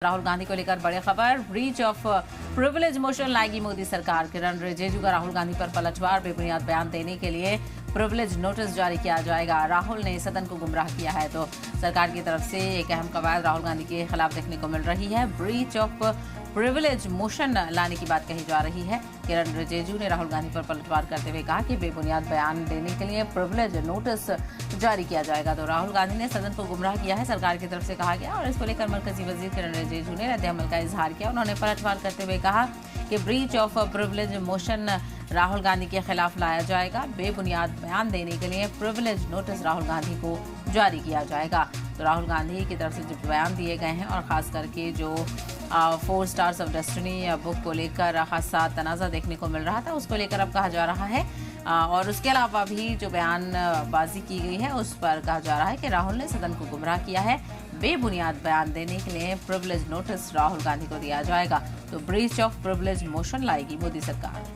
राहुल गांधी को लेकर बड़ी खबर, ब्रीच ऑफ प्रिविलेज मोशन लाएगी मोदी सरकार। किरण रिजिजू का राहुल गांधी पर पलटवार, बेबुनियाद बयान देने के लिए प्रिविलेज नोटिस जारी किया जाएगा। राहुल ने सदन को गुमराह किया है तो सरकार की तरफ से एक अहम कवायद राहुल गांधी के खिलाफ देखने को मिल रही है। ब्रीच ऑफ प्रिविलेज मोशन लाने की बात कही जा रही है। किरण रिजिजू ने राहुल गांधी पर पलटवार करते हुए कहा कि बेबुनियाद बयान देने के लिए प्रिविलेज नोटिस जारी किया जाएगा। तो राहुल गांधी ने सदन को गुमराह किया है, सरकार की तरफ से कहा गया। और इसको लेकर मरकजी वजीर किरण रिजिजू ने रद्द-ए-अमल का इजहार किया। उन्होंने पलटवार करते हुए कहा कि breach of privilege motion Rahul Gandhi के खिलाफ लाया जाएगा। बेबुनियाद बयान देने के लिए प्रिविलेज नोटिस राहुल गांधी को जारी किया जाएगा। तो राहुल गांधी की तरफ से जो बयान दिए गए हैं और खास करके जो 4 स्टार्स ऑफ डेस्टिनी बुक को लेकर खासा तनाज़ा देखने को मिल रहा था, उसको लेकर अब कहा जा रहा है। और उसके अलावा भी जो बयानबाजी की गई है उस पर कहा जा रहा है कि राहुल ने सदन को गुमराह किया है। बेबुनियाद बयान देने के लिए प्रिविलेज नोटिस राहुल गांधी को दिया जाएगा। तो ब्रीच ऑफ प्रिविलेज मोशन लाएगी मोदी सरकार।